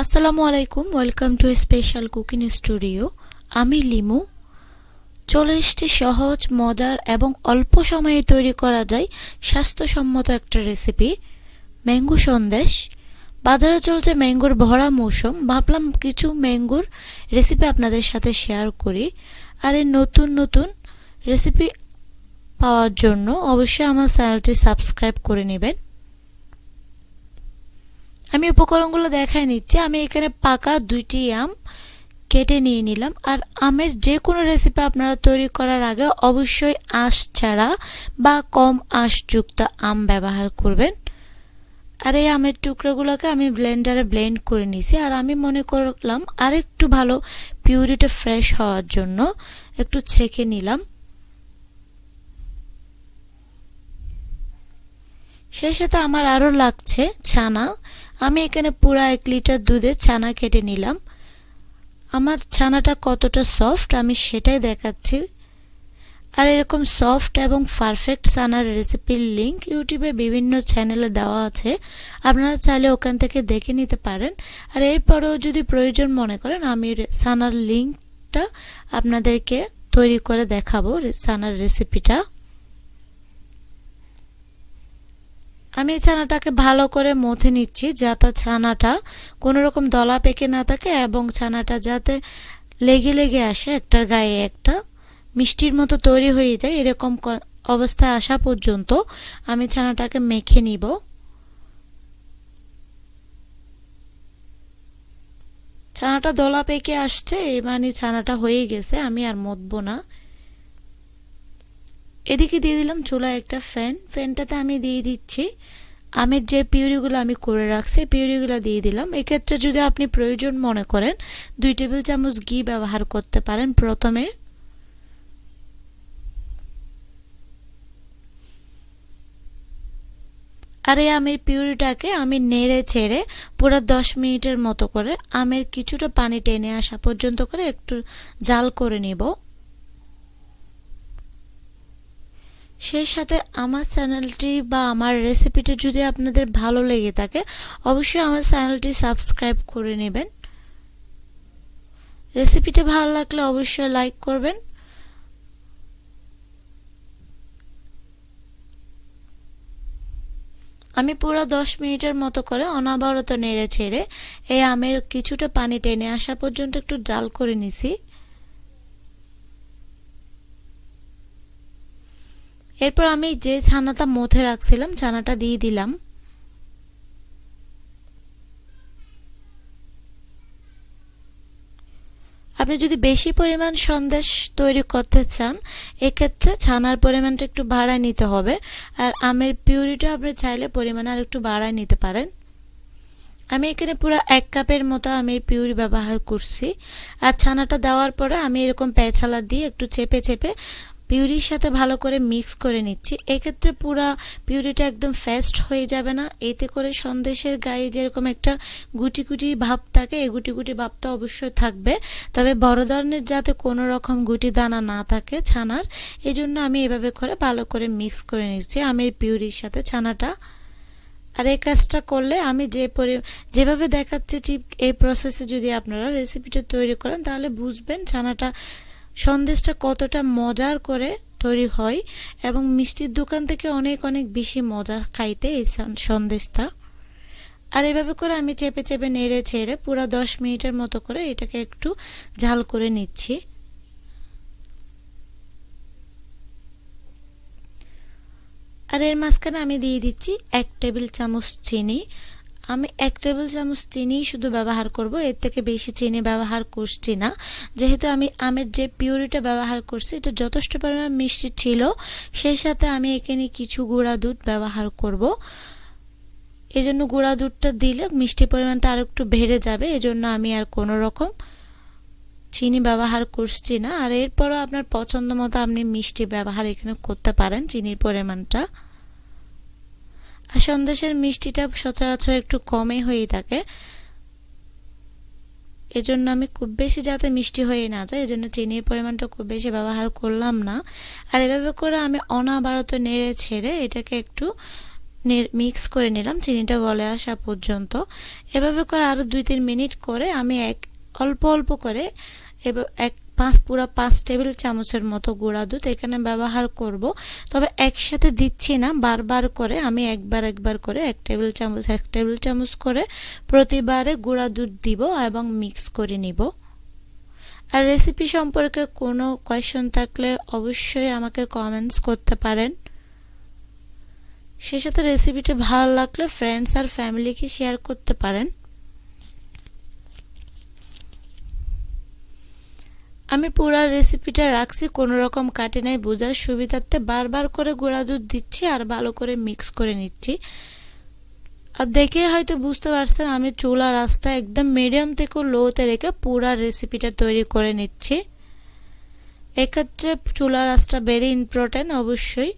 আসসালামু আলাইকুম, welcome to special cooking studio. আমি লিমু। চলে এসেছি সহজ, মজার এবং অল্প সময়ে তৈরি করা যায় স্বাস্থ্যসম্মত একটা রেসিপি, ম্যাঙ্গো সন্দেশ। বাজারে চলছে ম্যাঙ্গোর ভরা মৌসুম, ভাবলাম কিছু ম্যাঙ্গোর রেসিপি আপনাদের সাথে শেয়ার করি। আর এই নতুন নতুন রেসিপি পাওয়ার জন্য অবশ্যই আমার চ্যানেলটি সাবস্ক্রাইব করে নেবেন। আমি উপকরণগুলো দেখাই নিচ্ছি। আমি এখানে পাকা 2টি আম কেটে নিয়ে নিলাম। আর আমের যে কোনো রেসিপি আপনারা তৈরি করার আগে অবশ্যই আঁশ ছাড়া বা কম আঁশযুক্ত আম ব্যবহার করবেন। আর এই আমের টুকরোগুলোকে আমি ব্লেন্ডারে ব্লেন্ড করে নিয়েছি। আর আমি মনে করলাম আরেকটু ভালো পিউরিটা ফ্রেশ হওয়ার জন্য একটু ছেঁকে নিলাম। সেই সাথে আমার আরও লাগছে ছানা। আমি এখানে পুরো 1 লিটার দুধে ছানা কেটে নিলাম। আমার ছানাটা কতটা সফট আমি সেটাই দেখাচ্ছি। আর এরকম সফট এবং পারফেক্ট ছানার রেসিপির লিংক ইউটিউবে বিভিন্ন চ্যানেলে দেওয়া আছে, আপনারা চাইলে ওখান থেকে দেখে নিতে পারেন। আর এরপরেও যদি প্রয়োজন মনে করেন আমি ছানার লিংকটা আপনাদেরকে তৈরি করে দেখাবো ছানার রেসিপিটা। আমি ছানাটাকে ভালো করে মথে নিচ্ছি যাতে ছানাটা কোনো রকম দলা পেকে না থাকে এবং ছানাটা যাতে লেগে লেগে আসে, একটার গায়ে একটা মিষ্টির মতো তৈরি হয়ে যায়। এরকম অবস্থায় আসা পর্যন্ত আমি ছানাটাকে মেখে নিব। ছানাটা দলা পেকে আসছে, মানে ছানাটা হয়ে গেছে, আমি আর মথবো না। এদিকে দিয়ে দিলাম চুলায় একটা ফ্যানটাতে আমি দিয়ে দিচ্ছি আমের যে পিউরিগুলো আমি করে রাখছি, পিউরিগুলো দিয়ে দিলাম। এক্ষেত্রে যদি আপনি প্রয়োজন মনে করেন 2 টেবিল চামচ ঘি ব্যবহার করতে পারেন প্রথমে। আর এই আমের পিউরিটাকে আমি নেড়ে ছেড়ে পুরো 10 মিনিটের মতো করে আমের কিছুটা পানি টেনে আসা পর্যন্ত করে একটু জাল করে নিব। সেই সাথে আমার চ্যানেলটি বা আমার রেসিপিটি যদি আপনাদের ভালো লেগে থাকে অবশ্যই আমার চ্যানেলটি সাবস্ক্রাইব করে নেবেন। রেসিপিটি ভালো লাগলে অবশ্যই লাইক করবেন। আমি পুরো 10 মিনিটের মতো করে অনবরত নেড়ে ছেড়ে এই আমের কিছুটা পানি টেনে আসা পর্যন্ত একটু জাল করে নিছি। এরপর আমি যে ছানাটা মথে রাখছিলাম ছানাটা দিয়ে দিলাম। আপনি যদি বেশি পরিমাণ সন্দেশ তৈরি করতে চান এক্ষেত্রে ছানার পরিমাণটা একটু বাড়ায় নিতে হবে। আর আমের পিউরিটা আপনি চাইলে পরিমাণ আর একটু বাড়ায় নিতে পারেন। আমি এখানে পুরো 1 কাপের মতো আমের পিউরি ব্যবহার করছি। আর ছানাটা দেওয়ার পরে আমি এরকম পেছালা দিয়ে একটু চেপে চেপে পিউরির সাথে ভালো করে মিক্স করে নিচ্ছি। এক্ষেত্রে পুরো পিউরিটা একদম ফেস্ট হয়ে যাবে না, এতে করে সন্দেশের গায়ে যেরকম একটা গুটি গুটি ভাব থাকে এই গুটি গুটি ভাবটা অবশ্যই থাকবে। তবে বড় ধরনের যাতে কোনো রকম গুটি দানা না থাকে ছানার, এই জন্য আমি এভাবে করে ভালো করে মিক্স করে নিচ্ছি আমের পিউরির সাথে ছানাটা। আর এই কাজটা করলে আমি যেভাবে দেখাচ্ছি ঠিক এই প্রসেসে যদি আপনারা রেসিপিটা তৈরি করেন তাহলে বুঝবেন ছানাটা সন্দেশটা কতটা মজার করে তৈরি হয় এবং মিষ্টির দোকান থেকে অনেক অনেক বেশি মজা খাইতে এই সন্দেশটা। আর এভাবে করে আমি চেপে চেপে নেড়ে ছেড়ে পুরো 10 মিনিটের মতো করে এটাকে একটু ঝাল করে নিচ্ছি। আর এর মাঝখানে আমি দিয়ে দিচ্ছি 1 টেবিল চামচ চিনি। আমি 1 টেবিল চামচ চিনি শুধু ব্যবহার করব, এর থেকে বেশি চিনি ব্যবহার করছি না। যেহেতু আমি আমের যে পিউরিটা ব্যবহার করছি এটা যথেষ্ট পরিমাণ মিষ্টি ছিল, সেই সাথে আমি এখানে কিছু গুঁড়া দুধ ব্যবহার করব। এজন্য গুঁড়া দুধটা দিলে মিষ্টি পরিমাণটা আর একটু বেড়ে যাবে, এজন্য আমি আর কোনো রকম চিনি ব্যবহার করছি না। আর এরপরও আপনার পছন্দ মতো আপনি মিষ্টি ব্যবহার এখানে করতে পারেন চিনির পরিমাণটা। আর সন্দেশের মিষ্টিটা সচরাচর একটু কমই হয়ে থাকে, এজন্য আমি খুব বেশি যাতে মিষ্টি হয়ে না যায় এজন্য চিনির পরিমাণটা খুব বেশি ব্যবহার করলাম না। আর এভাবে করে আমি অনবরত নেড়ে ছেড়ে এটাকে একটু মিক্স করে নিলাম চিনিটা গলে আসা পর্যন্ত। এভাবে করে আরো 2-3 মিনিট করে আমি অল্প অল্প করে পুরো 5 টেবিল চামচের মতো গুঁড়া দুধ এখানে ব্যবহার করব। তবে একসাথে দিচ্ছি না, বারবার করে আমি একবার করে 1 টেবিল চামচ করে প্রতিবারে গুঁড়া দুধ দিব এবং মিক্স করে নিব। আর রেসিপি সম্পর্কে কোনো কোয়েশ্চন থাকলে অবশ্যই আমাকে কমেন্টস করতে পারেন। সেই সাথে রেসিপিটা ভালো লাগলে ফ্রেন্ডস আর ফ্যামিলিকে শেয়ার করতে পারেন। আমি পুরো রেসিপিটা রাখছি, কোনো রকম কাটে নাই, বোঝার সুবিধার্থে বারবার করে গুঁড়া দুধ দিচ্ছি আর ভালো করে মিক্স করে নিচ্ছি। আর দেখে হয়তো বুঝতে পারছেন আমি চুলার আঁচটা একদম মিডিয়াম থেকে লোতে রেখে পুরো রেসিপিটা তৈরি করে নিচ্ছি। এক্ষেত্রে চুলার আঁচটা ভেরি ইম্পর্টেন্ট অবশ্যই।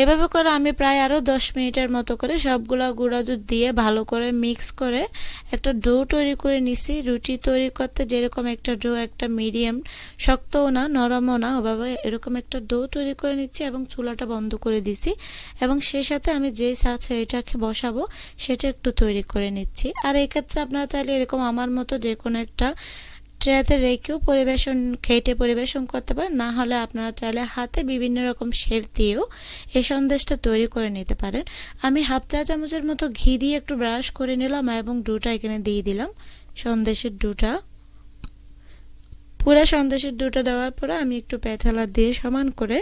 এভাবে করে আমি প্রায় আরো 10 মিনিটের মতো করে সবগুলা গুঁড়া দুধ দিয়ে ভালো করে মিক্স করে একটা ডো তৈরি করে নিছি। রুটি তৈরি করতে যেরকম একটা ডো, একটা মিডিয়াম শক্তও না নরমও না, ওভাবে এরকম একটা ডো তৈরি করে নিচ্ছি এবং চুলাটা বন্ধ করে দিছি। এবং সেই সাথে আমি যে সাথে এটাকে বসাবো সেটা একটু তৈরি করে নিচ্ছি। আর এই ক্ষেত্রে আপনারা চাইলে এরকম আমার মতো যে কোনো একটা ট্রেতে রেখেও পরিবেশন করতে পারেন, না হলে আপনারা চাইলে হাতে বিভিন্ন রকম শেপ দিয়েও এই সন্দেশটা তৈরি করে নিতে পারেন। আমি হাফ চা চামচের মতো ঘি দিয়ে একটু ব্রাশ করে নিলাম এবং ডোটা এখানে দিয়ে দিলাম, সন্দেশের ডোটা। পুরো সন্দেশের ডোটা দেওয়ার পরে আমি একটু পেঁচালা দিয়ে সমান করে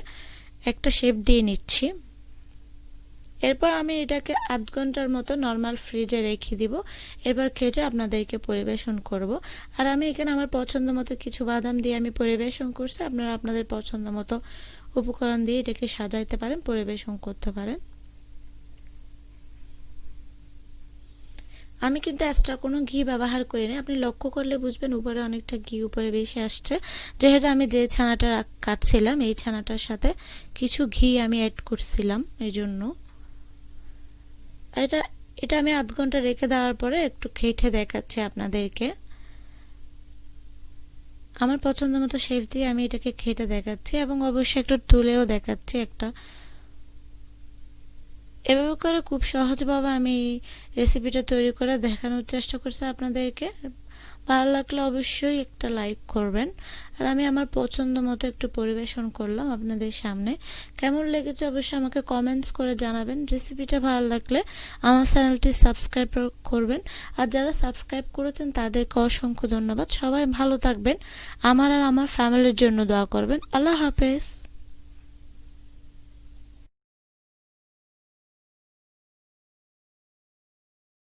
একটা শেপ দিয়ে নিচ্ছি। এরপর আমি এটাকে আধ ঘন্টার মতো নরমাল ফ্রিজে রেখে দিব। এরপর কেটে আপনাদেরকে পরিবেশন করব। আর আমি এখানে আমার পছন্দ মতো কিছু বাদাম দিয়ে আমি পরিবেশন করছি। আপনারা আপনাদের পছন্দ মতো উপকরণ দিয়ে এটাকে সাজাইতে পারেন, পরিবেশন করতে পারেন। আমি কিন্তু এক্সট্রা কোনো ঘি ব্যবহার করি না, আপনি লক্ষ্য করলে বুঝবেন উপরে অনেকটা ঘি উপরে বেশি আসছে, যেহেতু আমি যে ছানাটা কাটছিলাম এই ছানাটার সাথে কিছু ঘি আমি অ্যাড করছিলাম, এই জন্য। এটা আমি আধ ঘন্টা রেখে দেওয়ার পরে একটু খেটে দেখাচ্ছি আপনাদেরকে। আমার পছন্দ মতো শেপ দিয়ে আমি এটাকে খেটে দেখাচ্ছি এবং অবশ্যই একটু তুলেও দেখাচ্ছি একটা। এভাবে করে খুব সহজভাবে আমি রেসিপিটা তৈরি করে দেখানোর চেষ্টা করছি আপনাদেরকে। ভালো লাগলে অবশ্যই একটা লাইক করবেন। আর আমি আমার পছন্দ মতো একটু পরিবেশন করলাম আপনাদের সামনে। কেমন লেগেছে অবশ্যই আমাকে কমেন্টস করে জানাবেন। রেসিপিটা ভালো লাগলে আমার চ্যানেলটি সাবস্ক্রাইব করবেন। আর যারা সাবস্ক্রাইব করেছেন তাদেরকে অসংখ্য ধন্যবাদ। সবাই ভালো থাকবেন, আমার আর আমার ফ্যামিলির জন্য দোয়া করবেন। আল্লাহ হাফেজ।